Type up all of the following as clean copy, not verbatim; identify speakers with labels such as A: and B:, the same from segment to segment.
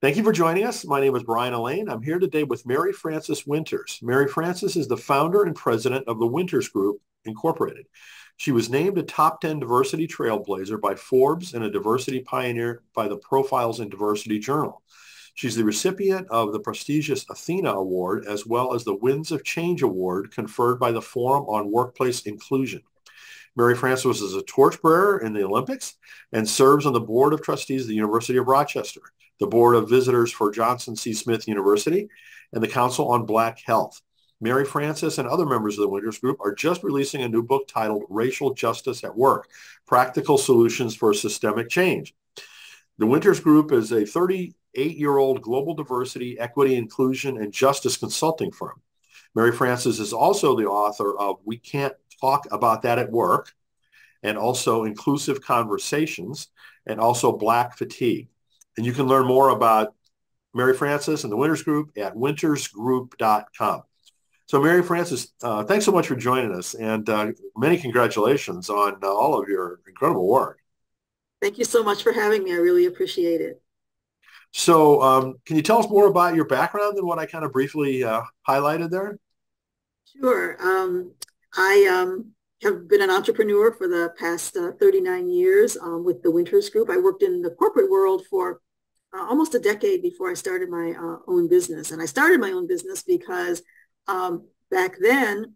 A: Thank you for joining us. My name is Brian Elaine. I'm here today with Mary Frances Winters. Mary Frances is the founder and president of the Winters Group, Incorporated. She was named a top 10 diversity trailblazer by Forbes and a diversity pioneer by the Profiles in Diversity Journal. She's the recipient of the prestigious Athena Award as well as the Winds of Change Award conferred by the Forum on Workplace Inclusion. Mary Frances is a torchbearer in the Olympics and serves on the board of trustees of the University of Rochester, the board of visitors for Johnson C. Smith University, and the Council on Black Health. Mary Frances and other members of the Winters Group are just releasing a new book titled Racial Justice at Work, Practical Solutions for Systemic Change. The Winters Group is a 38-year-old global diversity, equity, inclusion, and justice consulting firm. Mary Frances is also the author of We Can't Talk About That at Work, and also Inclusive Conversations, and also Black Fatigue. And you can learn more about Mary Frances and the Winters Group at wintersgroup.com. So Mary Frances, thanks so much for joining us, and many congratulations on all of your incredible work.
B: Thank you so much for having me. I really appreciate it.
A: So can you tell us more about your background than what I kind of briefly highlighted there?
B: Sure. I have been an entrepreneur for the past 39 years with the Winters Group. I worked in the corporate world for almost a decade before I started my own business. And I started my own business because back then,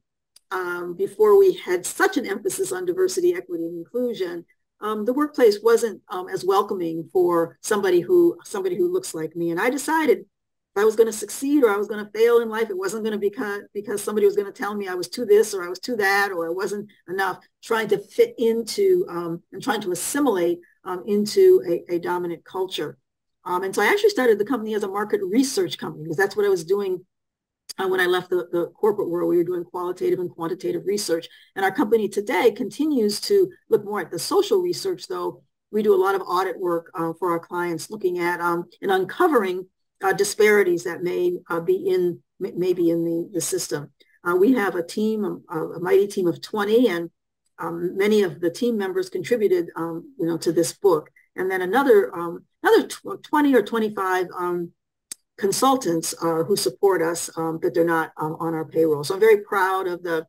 B: before we had such an emphasis on diversity, equity, and inclusion, the workplace wasn't as welcoming for somebody who looks like me. And I decided if I was going to succeed or I was going to fail in life, it wasn't going to be because somebody was going to tell me I was too this or I was too that or I wasn't enough, trying to fit into and trying to assimilate into a dominant culture. And so I actually started the company as a market research company because that's what I was doing when I left the corporate world. We were doing qualitative and quantitative research. And our company today continues to look more at the social research, though we do a lot of audit work for our clients, looking at and uncovering disparities that may be in the system. We have a mighty team of 20, and many of the team members contributed, to this book. And then another 20 or 25 consultants who support us, but they're not on our payroll. So I'm very proud of the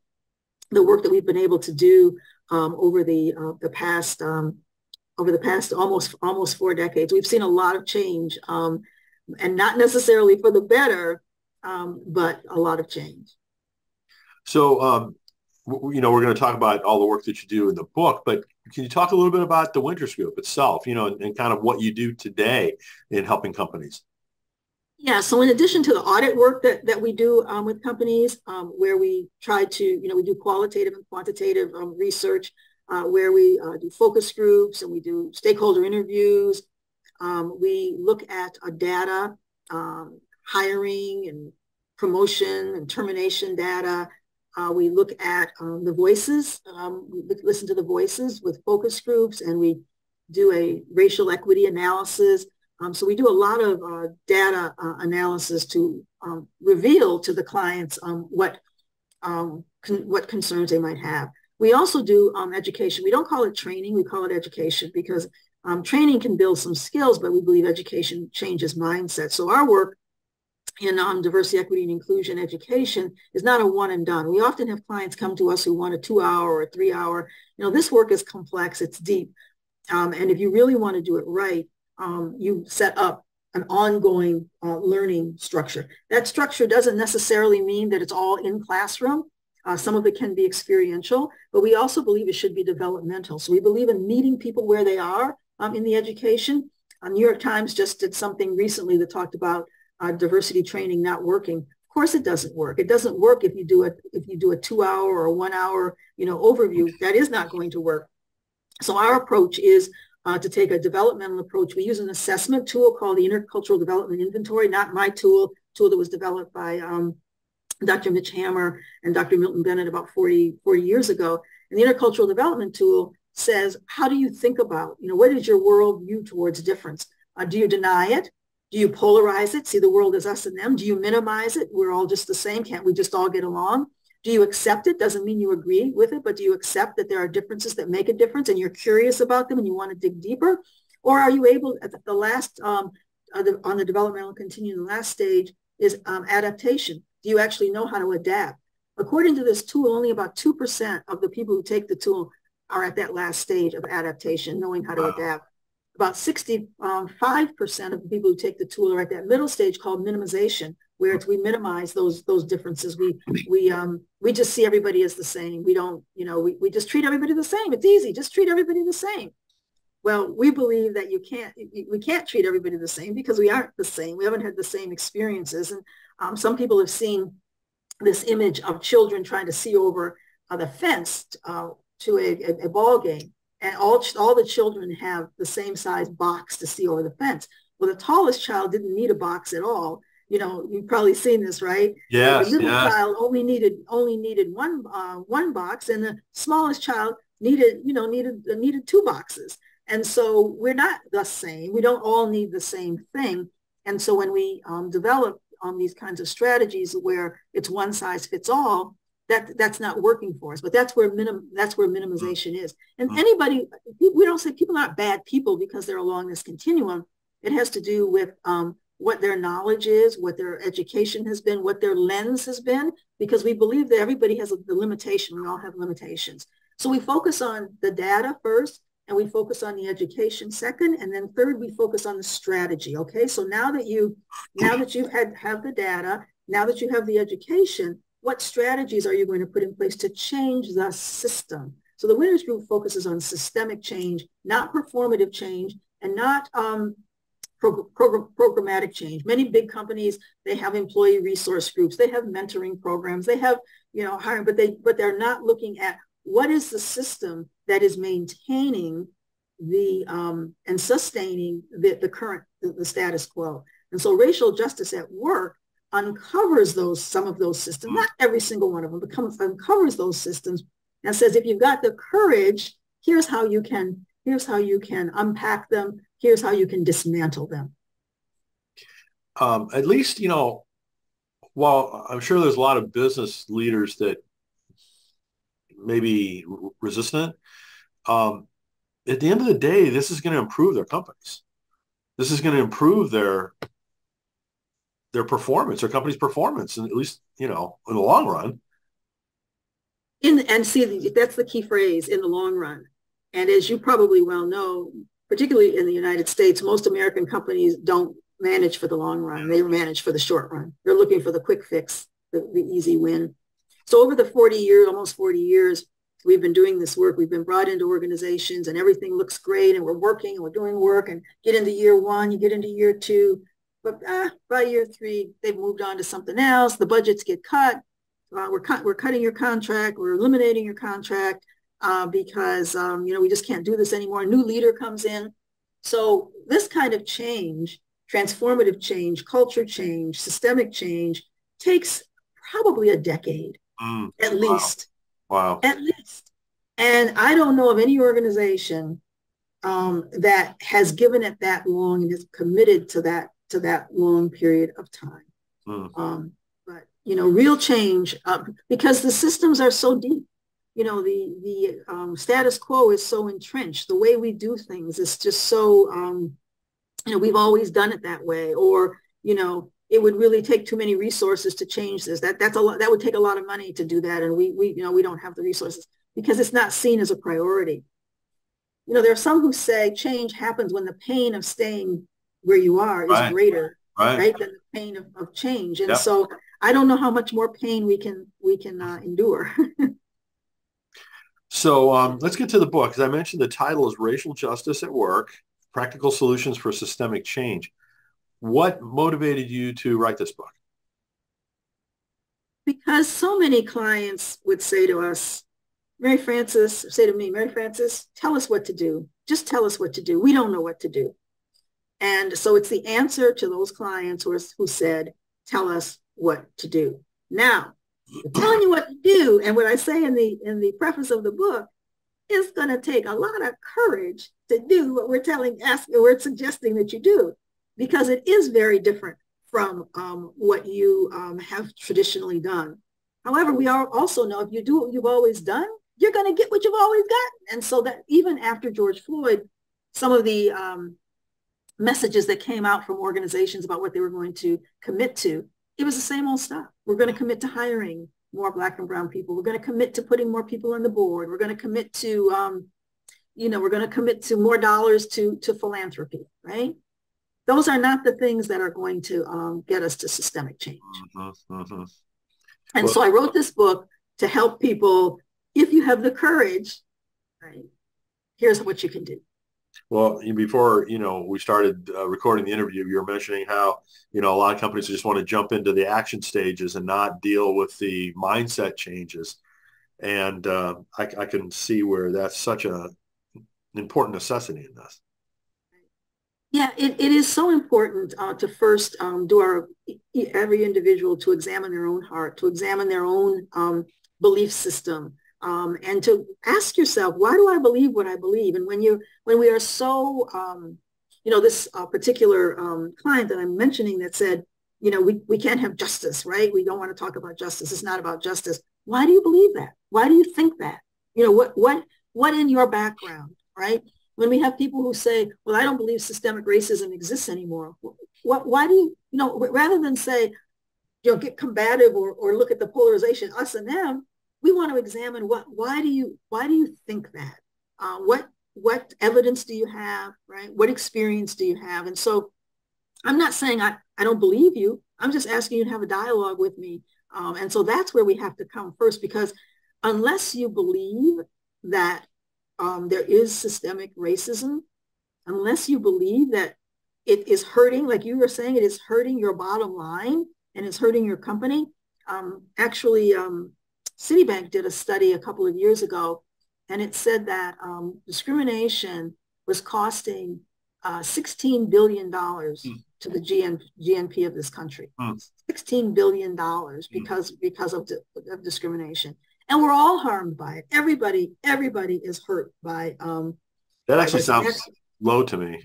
B: work that we've been able to do over the past almost 4 decades. We've seen a lot of change, and not necessarily for the better, but a lot of change.
A: So, we're going to talk about all the work that you do in the book, but can you talk a little bit about the Winters Group itself, and kind of what you do today in helping companies?
B: Yeah, so in addition to the audit work that we do with companies, where we try to, we do qualitative and quantitative research, where we do focus groups and we do stakeholder interviews. We look at data, hiring and promotion and termination data. We look at the voices, we listen to the voices with focus groups, and we do a racial equity analysis. So we do a lot of data analysis to reveal to the clients what concerns they might have. We also do education. We don't call it training, we call it education, because training can build some skills, but we believe education changes mindset. So our work in diversity, equity, and inclusion education is not a one and done. We often have clients come to us who want a 2-hour or a 3-hour. This work is complex, it's deep. And if you really want to do it right, you set up an ongoing learning structure. That structure doesn't necessarily mean that it's all in classroom. Some of it can be experiential, but we also believe it should be developmental. So we believe in meeting people where they are in the education. New York Times just did something recently that talked about diversity training not working. Of course, it doesn't work. It doesn't work if you do a 2-hour or a 1-hour overview. That is not going to work. So our approach is to take a developmental approach. We use an assessment tool called the Intercultural Development Inventory, not my tool that was developed by Dr. Mitch Hammer and Dr. Milton Bennett about 40 years ago. And the Intercultural Development tool says, how do you think about, what is your worldview towards difference? Do you deny it? Do you polarize it? See the world as us and them? Do you minimize it? We're all just the same. Can't we just all get along? Do you accept it? Doesn't mean you agree with it, but do you accept that there are differences that make a difference and you're curious about them and you want to dig deeper? Or are you able, at the last on the developmental continuum, the last stage is adaptation. Do you actually know how to adapt? According to this tool, only about 2% of the people who take the tool are at that last stage of adaptation, knowing how to adapt. About 65% of the people who take the tool are at that middle stage called minimization, where we minimize those differences. We just see everybody as the same. We don't, we just treat everybody the same. It's easy. Just treat everybody the same. Well, we believe that we can't treat everybody the same because we aren't the same. We haven't had the same experiences. And some people have seen this image of children trying to see over the fence to a ball game. And all the children have the same size box to see over the fence. Well, the tallest child didn't need a box at all. You've probably seen this, right?
A: Yes.
B: The middle child only needed one box, and the smallest child needed two boxes. And so we're not the same. We don't all need the same thing. And so when we develop these kinds of strategies where it's one size fits all, that's not working for us. But that's where minimization is. And we don't say people aren't bad people because they're along this continuum. It has to do with what their knowledge is, what their education has been, what their lens has been, because we believe that everybody has the limitation. We all have limitations. So we focus on the data first, and we focus on the education second, and then third, we focus on the strategy. Okay, so now that you have the data, now that you have the education, what strategies are you going to put in place to change the system? So the Winners Group focuses on systemic change, not performative change, and not programmatic change. Many big companies, they have employee resource groups, they have mentoring programs, they have hiring, but they're not looking at what is the system that is maintaining and sustaining the current the status quo. And so racial justice at work uncovers some of those systems, not every single one of them, but uncovers those systems and says, if you've got the courage, here's how you can unpack them. Here's how you can dismantle them.
A: At least, while I'm sure there's a lot of business leaders that may be resistant, at the end of the day, this is going to improve their companies. This is going to improve their performance, their company's performance, and at least, in the long run.
B: And see, that's the key phrase, in the long run. And as you probably well know, particularly in the United States, most American companies don't manage for the long run. They manage for the short run. They're looking for the quick fix, the easy win. So over the almost 40 years, we've been doing this work. We've been brought into organizations and everything looks great and we're working and we're doing work, and get into year one, you get into year two, but by year three, they've moved on to something else. The budgets get cut. We're cutting your contract. We're eliminating your contract because, we just can't do this anymore. A new leader comes in. So this kind of change, transformative change, culture change, systemic change, takes probably a decade. At least.
A: Wow.
B: At least. And I don't know of any organization that has given it that long and is committed to that long period of time. But real change, because the systems are so deep. The status quo is so entrenched. The way we do things is just so, we've always done it that way, or it would really take too many resources to change this. That's a lot. That would take a lot of money to do that, and we don't have the resources because it's not seen as a priority. There are some who say change happens when the pain of staying where you are is greater, right, than the pain of change. And so I don't know how much more pain we can endure.
A: So let's get to the book. As I mentioned, the title is Racial Justice at Work: Practical Solutions for Systemic Change. What motivated you to write this book?
B: Because so many clients would say to us, Mary Frances, tell us what to do. Just tell us what to do. We don't know what to do. And so it's the answer to those clients who said, tell us what to do. Now, telling you what to do, and what I say in the preface of the book, is going to take a lot of courage to do what we're suggesting that you do, because it is very different from what you have traditionally done. However, we also know if you do what you've always done, you're going to get what you've always gotten. And so that even after George Floyd, some of the messages that came out from organizations about what they were going to commit to, it was the same old stuff. We're going to commit to hiring more Black and brown people. We're going to commit to putting more people on the board. We're going to commit to, we're going to commit to more dollars to philanthropy, right? Those are not the things that are going to get us to systemic change. And so I wrote this book to help people, if you have the courage, right, here's what you can do.
A: Well, before, we started recording the interview, you were mentioning how, a lot of companies just want to jump into the action stages and not deal with the mindset changes. And I can see where that's such an important necessity in this.
B: Yeah, it is so important to first do every individual to examine their own heart, to examine their own belief system, and to ask yourself, why do I believe what I believe? And when we are so, this particular client that I'm mentioning that said, we can't have justice, right? We don't want to talk about justice. It's not about justice. Why do you believe that? Why do you think that? What in your background, right? When we have people who say, well, I don't believe systemic racism exists anymore. Why do you, rather than say, get combative or look at the polarization, us and them, we want to examine why do you think that? What evidence do you have, right? What experience do you have? And so I'm not saying I don't believe you. I'm just asking you to have a dialogue with me. And so that's where we have to come first, because unless you believe that there is systemic racism, unless you believe that it is hurting, like you were saying, it is hurting your bottom line and it's hurting your company. Citibank did a study a couple of years ago, and it said that discrimination was costing $16 billion to the GNP of this country. $16 billion because of discrimination. And we're all harmed by it. Everybody is hurt by
A: that actually sounds low to me.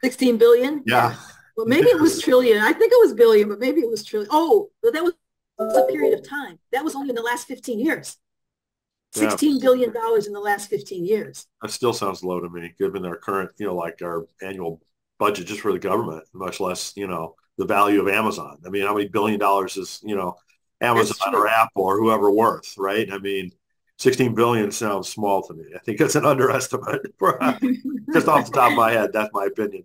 B: 16 billion?
A: Yeah.
B: Well, maybe it was trillion. I think it was billion, but maybe it was trillion. Oh, but that was a period of time. That was only in the last 15 years. $16 billion in the last 15 years.
A: That still sounds low to me, given our current, like our annual budget just for the government, much less, the value of Amazon. I mean, how many $1 billion is, Amazon or Apple or whoever worth, right? I mean, 16 billion sounds small to me. I think it's an underestimate. Just off the top of my head, that's my opinion.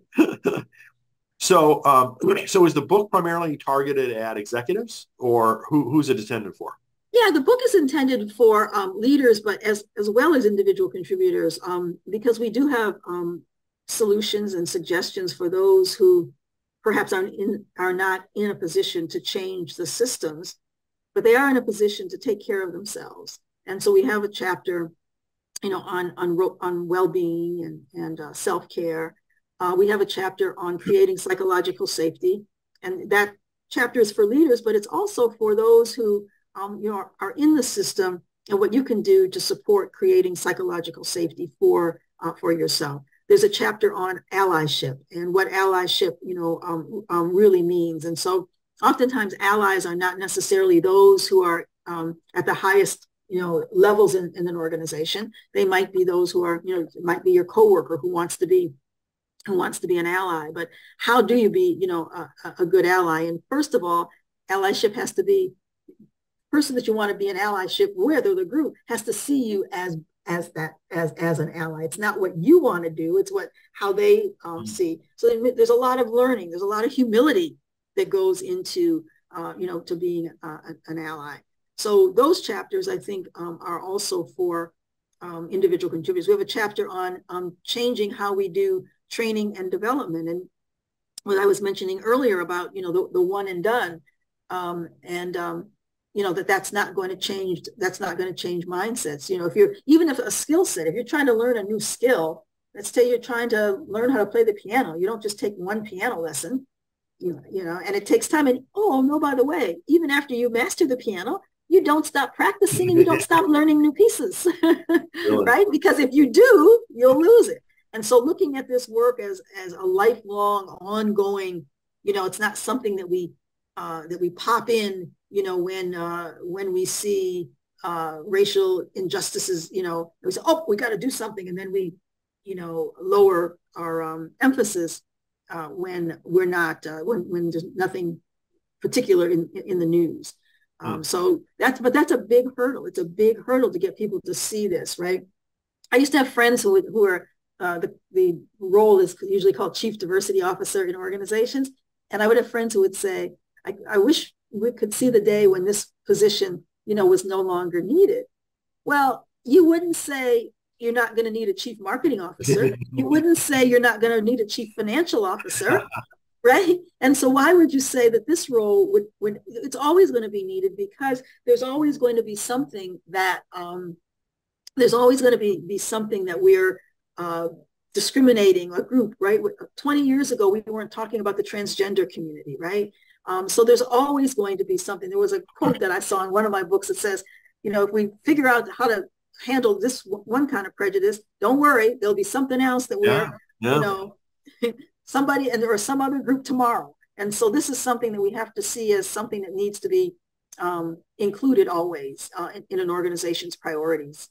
A: So is the book primarily targeted at executives, or who's it intended for?
B: Yeah, the book is intended for leaders, but as well as individual contributors, because we do have solutions and suggestions for those who perhaps are not in a position to change the systems, but they are in a position to take care of themselves. And so we have a chapter, on well-being and self-care. We have a chapter on creating psychological safety, and that chapter is for leaders, but it's also for those who are in the system, and what you can do to support creating psychological safety for yourself. There's a chapter on allyship and what allyship really means. And so oftentimes allies are not necessarily those who are at the highest levels in an organization. They might be those who are, it might be your coworker who wants to be an ally. But how do you be a good ally? And first of all, allyship has to be, person that you want to be an allyship with, or the group, has to see you as an ally. It's not what you want to do, it's how they see. So there's a lot of learning, there's a lot of humility that goes into to being an ally. So those chapters, I think, are also for individual contributors. We have a chapter on changing how we do training and development, and what I was mentioning earlier about the one and done, that's not going to change. That's not going to change mindsets. If a skill set, if you're trying to learn a new skill, let's say you're trying to learn how to play the piano, you don't just take one piano lesson, and it takes time. And oh no, by the way, even after you master the piano, you don't stop practicing and you don't stop learning new pieces, right? Because if you do, you'll lose it. And so looking at this work as a lifelong, ongoing, it's not something that we pop in, when we see racial injustices, we say, oh, we got to do something, and then we, lower our emphasis. when we're not when there's nothing particular in the news. So that's a big hurdle. It's a big hurdle to get people to see this, right? I used to have friends who are the role is usually called chief diversity officer in organizations, and I would have friends who would say, I wish we could see the day when this position, was no longer needed. Well, you wouldn't say you're not going to need a chief marketing officer. You wouldn't say you're not going to need a chief financial officer, right? And so why would you say that this role would it's always going to be needed, because there's always going to be something that there's always going to be something that we're discriminating a group, right? 20 years ago, we weren't talking about the transgender community, right? So there's always going to be something. There was a quote that I saw in one of my books that says, if we figure out how to handle this one kind of prejudice, don't worry, there'll be something else that we're, somebody or some other group tomorrow. And so this is something that we have to see as something that needs to be included always in an organization's priorities.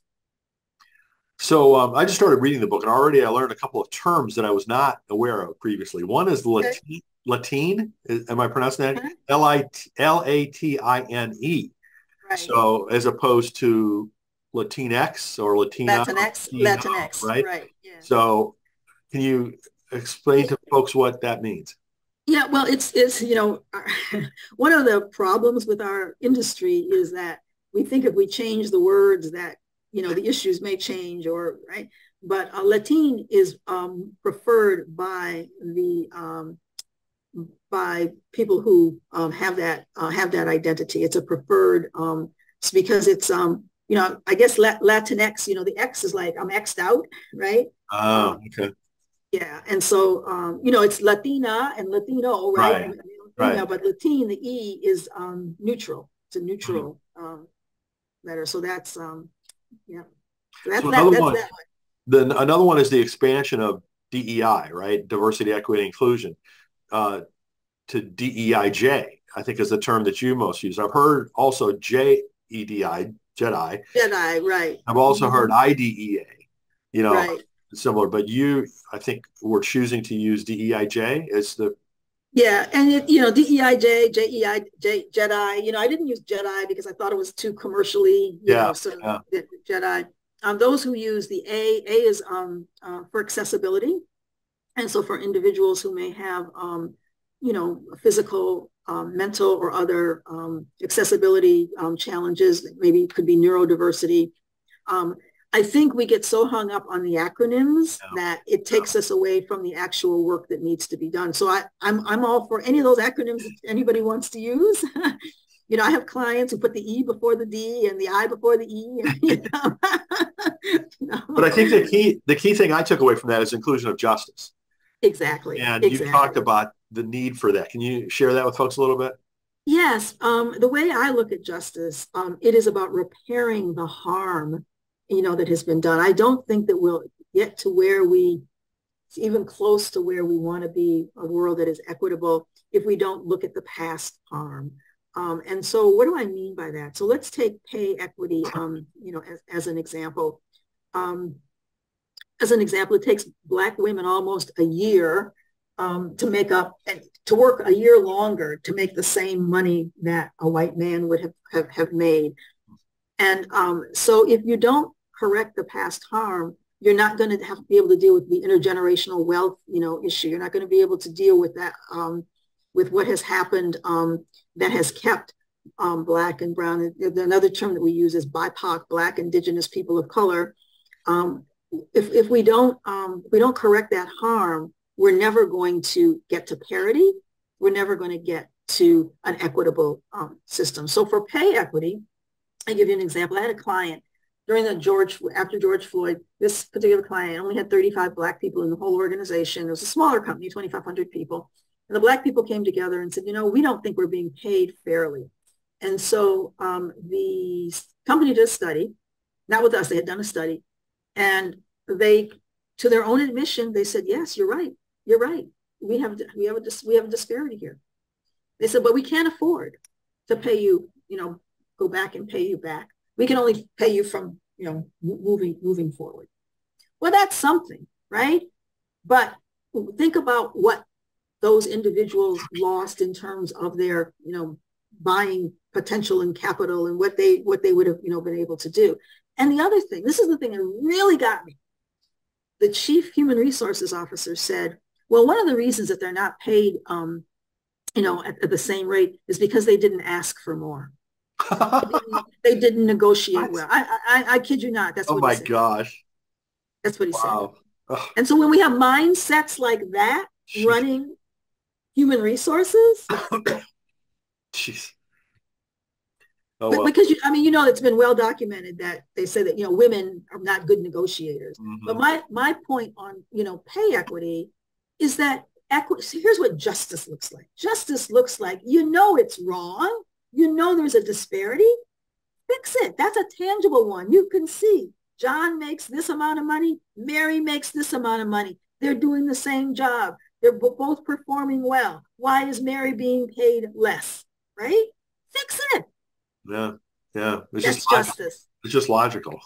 A: So I just started reading the book, and already I learned a couple of terms that I was not aware of previously. One is Latine. Am I pronouncing that? Latine. Right. So as opposed to Latinx or Latina.
B: Latinx,
A: right? Yeah. So can you explain to folks what that means?
B: Yeah, well, it's one of the problems with our industry is that we think if we change the words that, the issues may change, or right. But Latine is preferred by people who have that identity. It's a preferred it's because it's I guess Latinx. The X is like I'm X'd out, right?
A: Oh, okay.
B: Yeah, and so it's Latina and Latino, right?
A: Right.
B: But Latine, the E is neutral. It's a neutral letter. So that's yeah. So that's that one.
A: Then another one is the expansion of DEI, right? Diversity, equity, inclusion, to DEIJ, I think is the term that you most use. I've heard also JEDI, Jedi.
B: Jedi, right.
A: I've also heard IDEA,
B: right.
A: Similar, but I think we're choosing to use DEIJ as the.
B: Yeah, and DEIJ, Jedi. I didn't use Jedi because I thought it was too commercially, Jedi. Those who use the A is for accessibility, and so for individuals who may have physical, mental, or other accessibility challenges, maybe it could be neurodiversity. I think we get so hung up on the acronyms that it takes us away from the actual work that needs to be done. So I'm all for any of those acronyms that anybody wants to use. I have clients who put the E before the D and the I before the E.
A: But I think the key thing I took away from that is inclusion of justice.
B: Exactly.
A: And you talked about the need for that. Can you share that with folks a little bit?
B: Yes. The way I look at justice, it is about repairing the harm that has been done. I don't think that we'll get to even close to where we want to be, a world that is equitable, if we don't look at the past harm. And so what do I mean by that? So let's take pay equity, as an example. As an example, it takes Black women almost a year to work a year longer to make the same money that a white man would have made. And so if you don't correct the past harm, you're not going to be able to deal with the intergenerational wealth, issue. You're not going to be able to deal with that, with what has happened that has kept Black and brown. Another term that we use is BIPOC, Black, Indigenous people of color. If we don't correct that harm, we're never going to get to parity. We're never going to get to an equitable system. So for pay equity, I give you an example. I had a client after George Floyd. This particular client only had 35 Black people in the whole organization. It was a smaller company, 2,500 people. And the Black people came together and said, we don't think we're being paid fairly. And so the company did a study, not with us, they had done a study. And they, to their own admission, they said, yes, you're right. You're right. We have a disparity here. They said, but we can't afford to pay you, go back and pay you back. We can only pay you from, moving forward. Well, that's something, right? But think about what those individuals lost in terms of their, buying potential and capital and what they would have, been able to do. And the other thing, this is the thing that really got me. The chief human resources officer said, well, one of the reasons that they're not paid, at the same rate is because they didn't ask for more. They didn't negotiate well. I kid you not. That's
A: what he said. Oh my gosh.
B: That's what he said. And so when we have mindsets like that running human resources,
A: jeez.
B: Oh, well. Because it's been well documented that they say that women are not good negotiators. Mm-hmm. But my point on pay equity is that equity. So here's what justice looks like. Justice looks like it's wrong. There's a disparity. Fix it. That's a tangible one. You can see John makes this amount of money. Mary makes this amount of money. They're doing the same job. They're both performing well. Why is Mary being paid less? Right? Fix it.
A: Yeah. It's
B: That's justice.
A: It's just logical.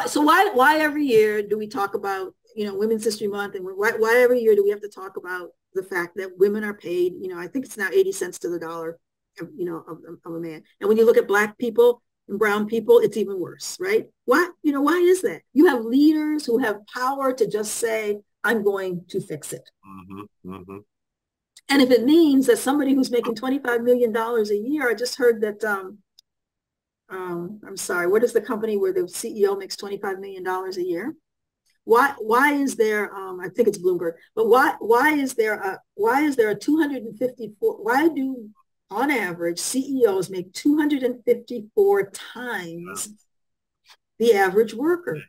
B: So why every year do we talk about, Women's History Month, and why every year do we have to talk about the fact that women are paid, I think it's now 80 cents to the dollar, of a man. And when you look at Black people and brown people, it's even worse, right? Why is that? You have leaders who have power to just say, I'm going to fix it. Mm-hmm. Mm-hmm. And if it means that somebody who's making $25 million a year, I just heard that, I'm sorry, what is the company where the CEO makes $25 million a year? Why is there, I think it's Bloomberg, but why is there a 254, why do on average CEOs make 254 times the average worker?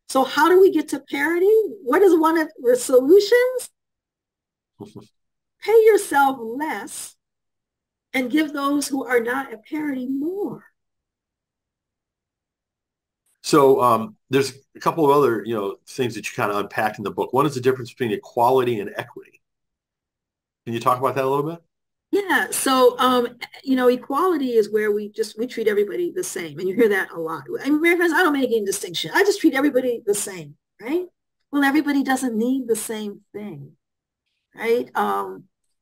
B: So how do we get to parity? What is one of the solutions? Pay yourself less and give those who are not at parity more.
A: So there's a couple of other, things that you kind of unpack in the book. One is the difference between equality and equity. Can you talk about that a little bit?
B: Yeah. So, equality is where we treat everybody the same. And you hear that a lot. I mean, I don't make any distinction. I just treat everybody the same, right? Well, everybody doesn't need the same thing, right?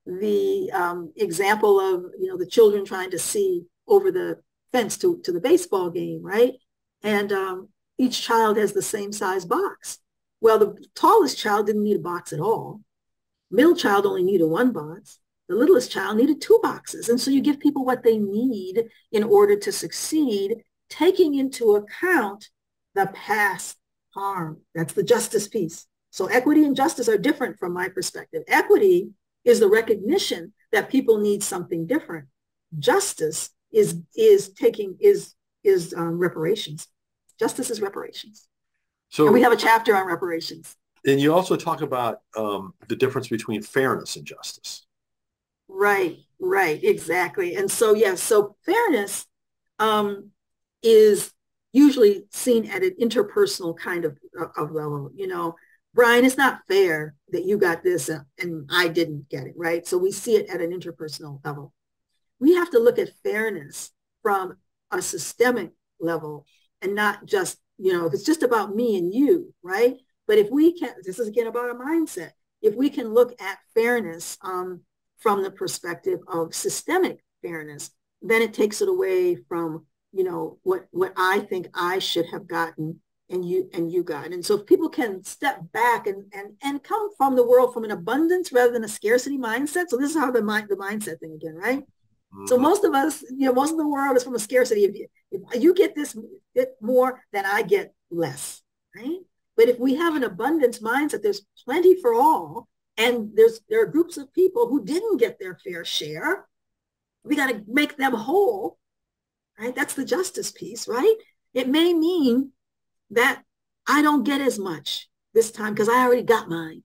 B: The example of, the children trying to see over the fence to the baseball game, right? And each child has the same size box. Well, the tallest child didn't need a box at all. Middle child only needed one box. The littlest child needed two boxes. And so you give people what they need in order to succeed, taking into account the past harm. That's the justice piece. So equity and justice are different from my perspective. Equity is the recognition that people need something different. Justice is reparations. Justice is reparations. So and we have a chapter on reparations.
A: And you also talk about the difference between fairness and justice.
B: Right, exactly. And so, so fairness is usually seen at an interpersonal kind of level. Brian, it's not fair that you got this and I didn't get it, right? So we see it at an interpersonal level. We have to look at fairness from a systemic level and not just, if it's just about me and you, right? But if we can, this is again about a mindset. If we can look at fairness from the perspective of systemic fairness, then it takes it away from, what I think I should have gotten and you got. And so if people can step back and come from the world from an abundance rather than a scarcity mindset. So this is how the mindset thing again, right? Mm-hmm. So most of us, most of the world is from a scarcity. If you get this more, then I get less, right? But if we have an abundance mindset, there's plenty for all. And there are groups of people who didn't get their fair share. We got to make them whole, right? That's the justice piece, right? It may mean that I don't get as much this time because I already got mine.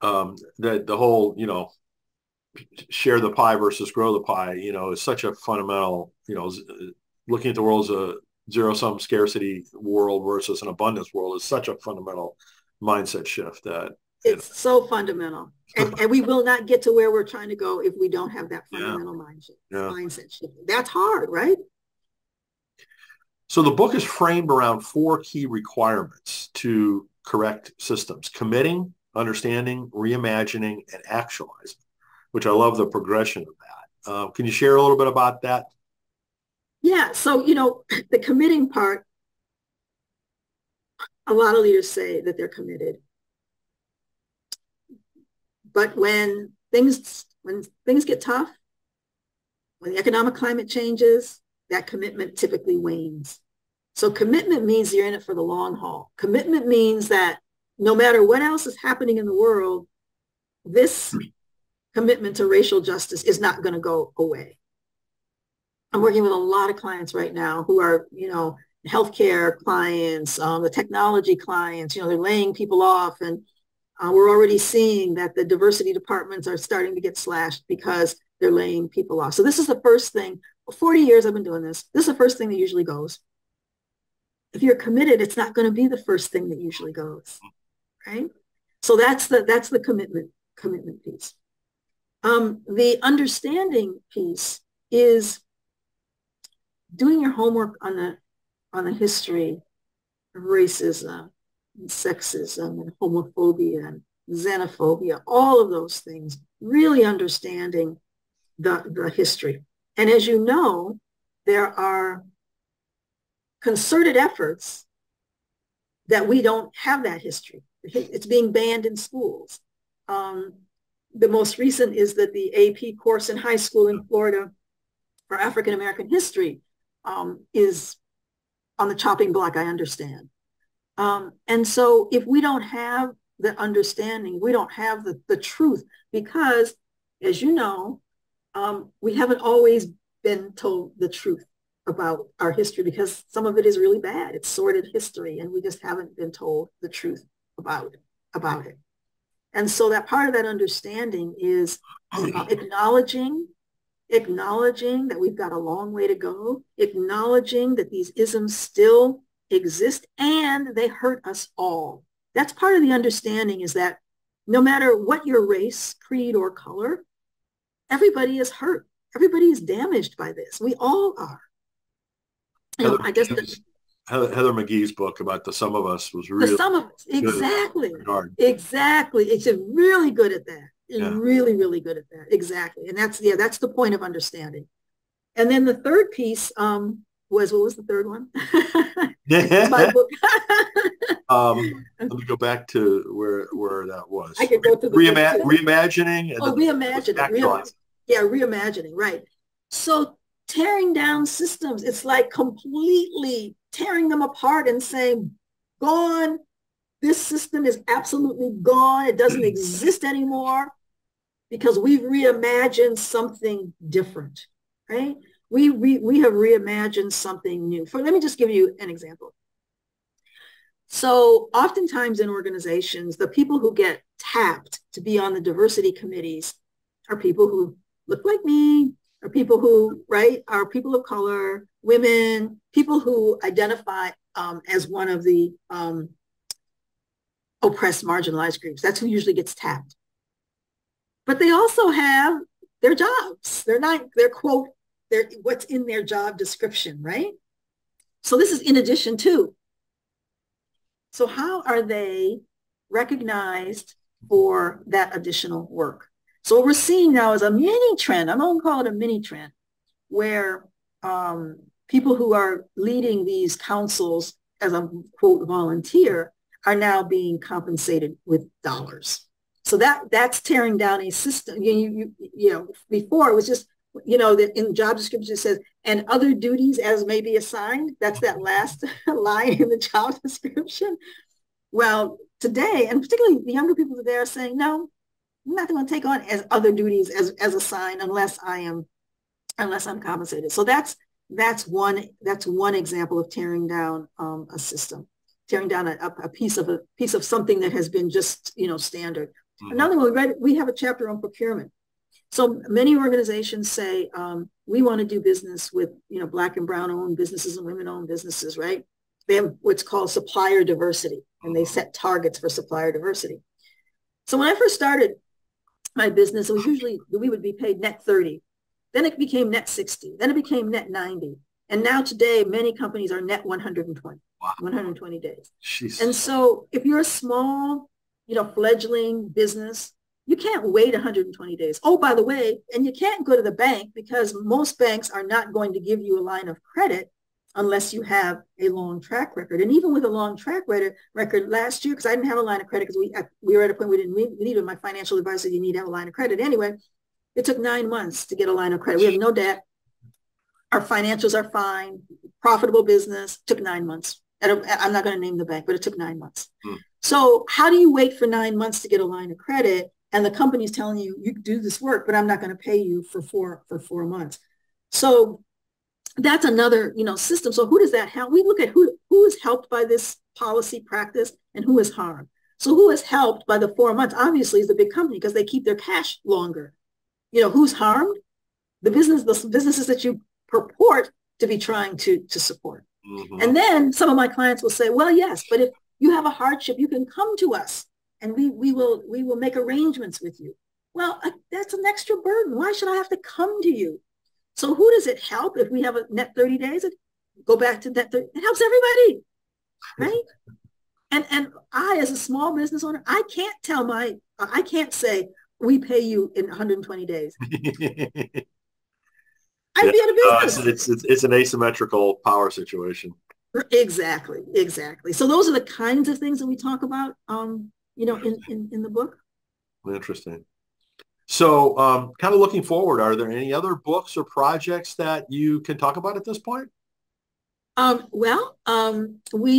A: The whole, share the pie versus grow the pie, is such a fundamental, looking at the world as a zero-sum scarcity world versus an abundance world is such a fundamental mindset shift that
B: it's so fundamental. And we will not get to where we're trying to go if we don't have that fundamental mindset shift. That's hard, right?
A: So the book is framed around 4 key requirements to correct systems: committing, understanding, reimagining, and actualizing, which I love the progression of that. Can you share a little bit about that?
B: Yeah. So, the committing part, a lot of leaders say that they're committed. But when things get tough, when the economic climate changes, that commitment typically wanes. So commitment means you're in it for the long haul. Commitment means that no matter what else is happening in the world, this commitment to racial justice is not going to go away. I'm working with a lot of clients right now who are, healthcare clients, the technology clients, they're laying people off. And we're already seeing that the diversity departments are starting to get slashed because they're laying people off. So this is the first thing. For 40 years I've been doing this. This is the first thing that usually goes. If you're committed, it's not going to be the first thing that usually goes, right? So that's the commitment piece. The understanding piece is doing your homework on the history of racism and sexism and homophobia and xenophobia, all of those things, really understanding the history. And as you know, there are concerted efforts that we don't have that history. It's being banned in schools. The most recent is that the AP course in high school in Florida for African American history is on the chopping block, I understand. And so if we don't have the understanding, we don't have the truth, because as you know, we haven't always been told the truth about our history, because some of it is really bad. It's sordid history, and we just haven't been told the truth about it. And so that part of that understanding is acknowledging that we've got a long way to go, acknowledging that these isms still exist and they hurt us all. That's part of the understanding, is that no matter what your race, creed, or color, everybody is hurt. Everybody is damaged by this. We all are.
A: Heather McGhee's book about The Sum of Us was really
B: The Sum of Us. Exactly. It's really good at that. It's really, really good at that. Exactly. And that's the point of understanding. And then the third piece what was the third one? My book.
A: Let me go back to where that was.
B: I could go to the
A: reimagining. And
B: reimagining. Reimagining. Right. So tearing down systems, it's like completely tearing them apart and saying, gone. This system is absolutely gone. It doesn't exist anymore because we've reimagined something different, right? We have reimagined something new. Let me just give you an example. So oftentimes in organizations, the people who get tapped to be on the diversity committees are people who look like me, are people who, are people of color, women, people who identify as one of the oppressed, marginalized groups. That's who usually gets tapped. But they also have their jobs. They're quote, what's in their job description, right? So this is in addition to. So how are they recognized for that additional work? So what we're seeing now is a mini trend. I'm going to call it a mini trend, where people who are leading these councils as a quote volunteer are now being compensated with dollars. So that's tearing down a system. Before it was just, that in job description it says, and other duties as may be assigned. That's that last line in the job description. Well, today, and particularly the younger people today, are saying, no, I'm not going to take on as other duties as assigned unless I'm compensated. So that's one example of tearing down a system, tearing down a piece of something that has been just standard. Mm-hmm. Another one, we have a chapter on procurement. So many organizations say we want to do business with Black and brown owned businesses and women owned businesses, right? They have what's called supplier diversity, and they set targets for supplier diversity. So when I first started my business, it was usually we would be paid net 30. Then it became net 60. Then it became net 90. And now today, many companies are net 120.
A: Wow.
B: 120 days. And
A: Jeez.
B: so if you're a small, fledgling business, you can't wait 120 days. Oh, by the way, and you can't go to the bank because most banks are not going to give you a line of credit unless you have a long track record. And even with a long track record last year, because I didn't have a line of credit because we were at a point we didn't need it. My financial advisor said you need to have a line of credit. Anyway, it took 9 months to get a line of credit. We have no debt. Our financials are fine. Profitable business. Took 9 months. I'm not going to name the bank, but it took 9 months. So how do you wait for 9 months to get a line of credit? And the company's telling you, you can do this work, but I'm not going to pay you for 4 months. So that's another, system. So who does that help? We look at who is helped by this policy practice and who is harmed. So who is helped by the 4 months? Obviously is the big company because they keep their cash longer. Who's harmed? The businesses that you purport to be trying to support. Mm-hmm. And then some of my clients will say, well, yes, but if you have a hardship, you can come to us and we will make arrangements with you. Well, that's an extra burden. Why should I have to come to you? So who does it help if we have a net 30 days? Go back to net 30. It helps everybody, right? And I, as a small business owner, I can't say we pay you in 120 days. I'd be out of business.
A: It's an asymmetrical power situation.
B: Exactly. So those are the kinds of things that we talk about, in the book.
A: Interesting. So kind of looking forward, are there any other books or projects that you can talk about at this point?
B: We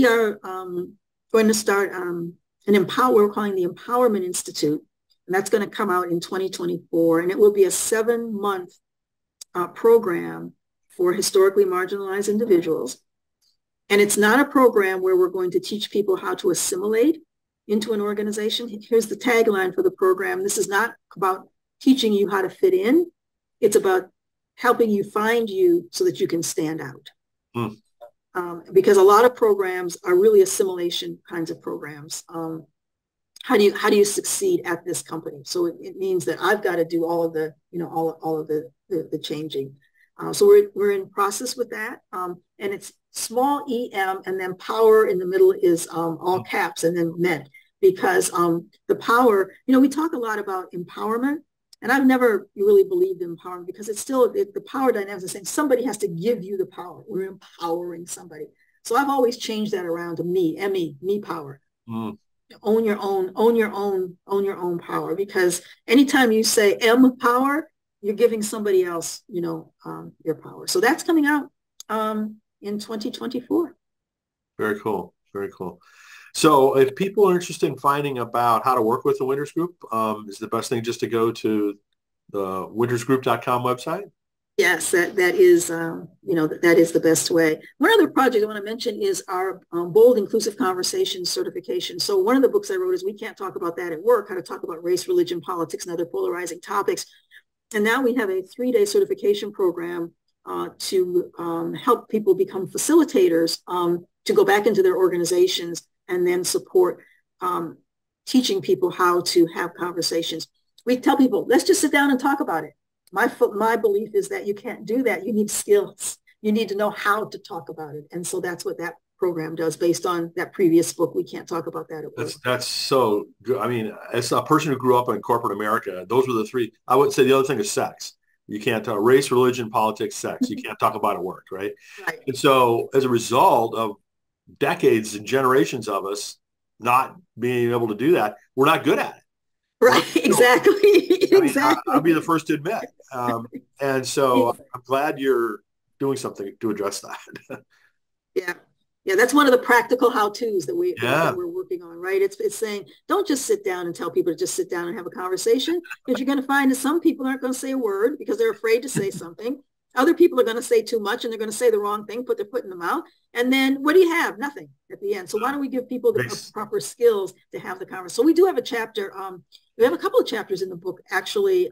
B: are going to start we're calling the Empowerment Institute, and that's going to come out in 2024, and it will be a 7-month program for historically marginalized individuals. And it's not a program where we're going to teach people how to assimilate into an organization. Here's the tagline for the program. This is not about teaching you how to fit in. It's about helping you find you so that you can stand out. Because a lot of programs are really assimilation kinds of programs. How do you succeed at this company? So it means that I've got to do all of the, all of the changing. So we're in process with that. And it's small EM, and then power in the middle is all caps, and then MED, because the power, we talk a lot about empowerment, and I've never really believed in empowerment because it's still, the power dynamics are saying somebody has to give you the power. We're empowering somebody. So I've always changed that around to me, me power. Own your own power, because anytime you say M power, you're giving somebody else, your power. So that's coming out in 2024.
A: Very cool. So if people are interested in finding about how to work with the Winters Group, is the best thing just to go to the wintersgroup.com website?
B: Yes, that is the best way. One other project I want to mention is our Bold Inclusive Conversations certification. So one of the books I wrote is We Can't Talk About That at Work, how to talk about race, religion, politics, and other polarizing topics. And now we have a 3-day certification program to help people become facilitators, to go back into their organizations and then support teaching people how to have conversations. We tell people, let's just sit down and talk about it. My belief is that you can't do that. You need skills. You need to know how to talk about it. And so that's what that program does, based on that previous book, We Can't Talk About That at Work.
A: That's so good. I mean, as a person who grew up in corporate America, those were the 3. I would say the other thing is sex. You can't talk race, religion, politics, sex. You can't talk about it at work, right?
B: Right.
A: And so as a result of decades and generations of us not being able to do that, we're not good at it.
B: Right, exactly.
A: I'll be the first to admit. And so I'm glad you're doing something to address that.
B: Yeah, that's one of the practical how-tos that we're working on, right? It's saying, don't just sit down and tell people to just sit down and have a conversation, because you're going to find that some people aren't going to say a word because they're afraid to say something. Other people are going to say too much, and they're going to say the wrong thing, put their foot in the mouth. And then what do you have? Nothing at the end. So why don't we give people the proper skills to have the conversation? So we do have a chapter. We have a couple of chapters in the book, actually.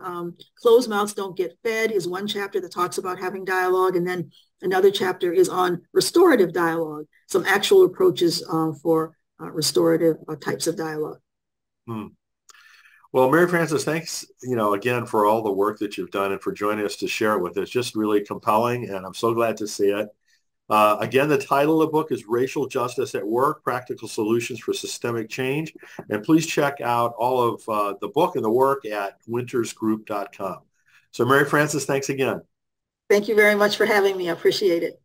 B: Closed mouths don't get fed is one chapter that talks about having dialogue. And then another chapter is on restorative dialogue, some actual approaches for restorative types of dialogue.
A: Well, Mary Frances, thanks, again, for all the work that you've done and for joining us to share it with us. Just really compelling, and I'm so glad to see it. Again, the title of the book is Racial Justice at Work, Practical Solutions for Systemic Change. And please check out all of the book and the work at wintersgroup.com. So Mary Frances, thanks again.
B: Thank you very much for having me. I appreciate it.